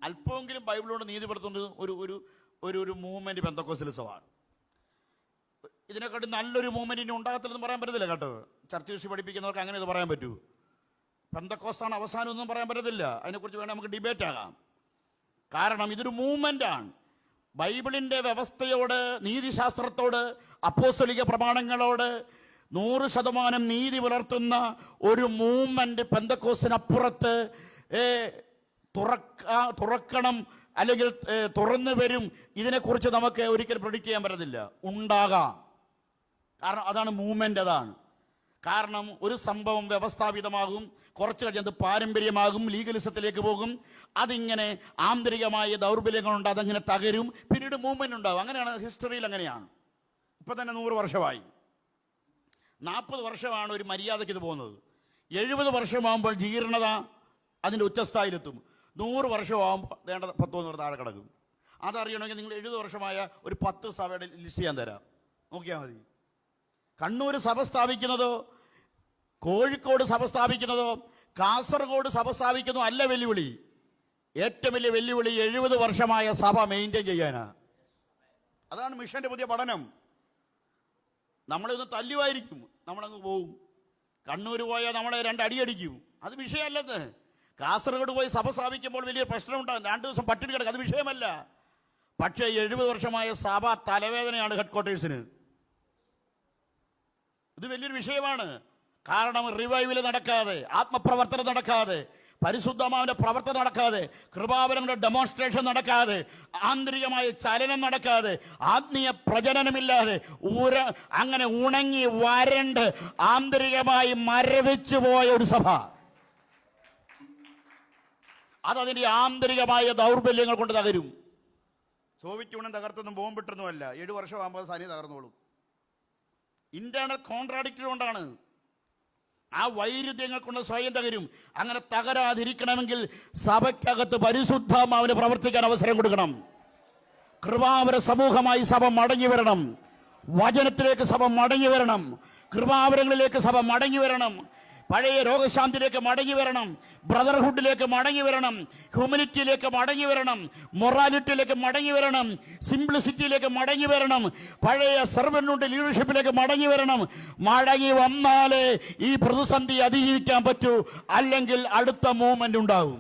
അല്പമെങ്കിലും ബൈബിളോട് നീതി പുലർത്തുന്നത് ഒരു ഒരു ഒരു ഒരു മൂവ്മെൻറ്റ് പെന്തക്കോസ്റ്റലിസമാണ്. ഇതിനെക്കാട്ടി നല്ലൊരു മൂവ്മെൻറ്റ് ഇനി ഉണ്ടാകത്തില്ലെന്ന് പറയാൻ പറ്റത്തില്ല കേട്ടോ. ചർച്ച കൃഷി പഠിപ്പിക്കുന്നവർക്ക് അങ്ങനെ ഇത് പറയാൻ പറ്റൂ. പെന്തക്കോസ്താണ് അവസാനം ഒന്നും പറയാൻ പറ്റത്തില്ല. അതിനെക്കുറിച്ച് വേണമെങ്കിൽ നമുക്ക് ഡിബേറ്റ് ആകാം. കാരണം ഇതൊരു മൂവ്മെൻ്റാണ്. ബൈബിളിൻ്റെ വ്യവസ്ഥയോട്, നീതിശാസ്ത്രത്തോട്, അപ്പോസ്തലിക പ്രമാണങ്ങളോട് 100% നീതി പുലർത്തുന്ന ഒരു മൂവ്മെൻറ്റ് പെന്തക്കോസ്തിനപ്പുറത്ത് തുറക്കണം അല്ലെങ്കിൽ തുറന്നു വരും. ഇതിനെക്കുറിച്ച് നമുക്ക് ഒരിക്കലും പ്രെഡിക്റ്റ് ചെയ്യാൻ പറ്റത്തില്ല. ഉണ്ടാകാം. കാരണം അതാണ് മൂവ്മെൻ്റ്. അതാണ് കാരണം ഒരു സംഭവം വ്യവസ്ഥാപിതമാകും, കുറച്ച് കഴിഞ്ഞത് പാരമ്പര്യമാകും, ലീഗലിസത്തിലേക്ക് പോകും. അതിങ്ങനെ ആന്തരികമായ ദൗർബല്യങ്ങളുണ്ട്, അതങ്ങനെ തകരും, പിന്നീട് മൂവ്മെൻ്റ് ഉണ്ടാകും. അങ്ങനെയാണ് ഹിസ്റ്ററിയിൽ. അങ്ങനെയാണ്. ഇപ്പം തന്നെ 100 വർഷമായി. 40 വർഷമാണ് ഒരു മര്യാദയ്ക്ക് ഇത് പോകുന്നത്. 70 വർഷമാകുമ്പോൾ ജീർണത അതിൻ്റെ ഉച്ചസ്ഥായിലെത്തും. 100 വർഷമാകുമ്പോൾ വേണ്ട 10 താഴെ കിടക്കും. അതറിയണമെങ്കിൽ നിങ്ങൾ 70 വർഷമായ ഒരു 10 സഭയുടെ ലിസ്റ്റ് ചെയ്യാൻ തരാം, നോക്കിയാൽ മതി. കണ്ണൂർ സഭ സ്ഥാപിക്കുന്നതോ, കോഴിക്കോട് സഭ സ്ഥാപിക്കുന്നതോ, കാസർഗോഡ് സഭ സ്ഥാപിക്കുന്നതോ അല്ല വെല്ലുവിളി. ഏറ്റവും വലിയ വെല്ലുവിളി 70 വർഷമായ സഭ മെയിൻറ്റെയിൻ ചെയ്യാനാണ്. അതാണ് മിഷന്റെ പുതിയ പഠനം. നമ്മളൊന്ന് തല്ലുമായിരിക്കും, നമ്മളങ്ങ് പോവും. കണ്ണൂർ പോയാൽ നമ്മളെ 2 അടിയടിക്കും, അത് വിഷയമല്ലെന്ന്. കാസർഗോഡ് പോയി സഭ സ്ഥാപിക്കുമ്പോൾ വലിയ പ്രശ്നമുണ്ടാകും, 2 ദിവസം പട്ടിണി കിടക്കും, അത് വിഷയമല്ല. പക്ഷേ 70 വർഷമായ സഭ തലവേദനയാണ് ഹെഡ് ക്വാർട്ടേഴ്സിന്. ഇത് വലിയൊരു വിഷയമാണ്. കാരണം റിവൈവൽ നടക്കാതെ, ആത്മപ്രവർത്തനം നടക്കാതെ, പരിശുദ്ധമാവിന്റെ പ്രവർത്തനം നടക്കാതെ, കൃപാവരങ്ങളുടെ ഡെമോൺസ്ട്രേഷൻ നടക്കാതെ, ആന്തരികമായ ചലനം നടക്കാതെ, ആത്മീയ പ്രജനനമില്ലാതെ അങ്ങനെ ഉണങ്ങി വരണ്ട് ആന്തരികമായി മരവിച്ചു പോയ ഒരു സഭ, അതതിൻ്റെ ആന്തരികമായ ദൗർബല്യങ്ങൾ കൊണ്ട് തകരും. Soviet union തകർത്തൊന്നും ബോംബിട്ടൊന്നുമല്ല. 7 വർഷമാകുമ്പോൾ സനി തകർന്നോളും. ഇന്റേണൽ കോൺട്രാഡിക്ടറി കൊണ്ടാണ്. ആ വൈരുദ്ധ്യങ്ങൾ കൊണ്ട് സ്വയം തകരും. അങ്ങനെ തകരാതിരിക്കണമെങ്കിൽ സഭയ്ക്കകത്ത് പരിശുദ്ധാത്മാവിന് പ്രവർത്തിക്കാൻ അവസരം കൊടുക്കണം. കൃപാവര സമൂഹമായി സഭ മടങ്ങി വരണം. വചനത്തിലേക്ക് സഭ മടങ്ങി വരണം. കൃപാവരങ്ങളിലേക്ക് സഭ മടങ്ങി വരണം. പഴയ രോഗശാന്തിയിലേക്ക് മടങ്ങി വരണം. ബ്രദർഹുഡിലേക്ക് മടങ്ങി വരണം. ഹ്യൂമനിറ്റിയിലേക്ക് മടങ്ങി വരണം. മൊറാലിറ്റിയിലേക്ക് മടങ്ങി വരണം. സിംപ്ലിസിറ്റിയിലേക്ക് മടങ്ങി വരണം. പഴയ സെർവൻഹുഡ് ലീഡർഷിപ്പിലേക്ക് മടങ്ങി വരണം. മടങ്ങി വന്നാലേ ഈ പ്രതിസന്ധി അതിജീവിക്കാൻ പറ്റൂ. അല്ലെങ്കിൽ അടുത്ത മൂവ്മെന്റ് ഉണ്ടാവും.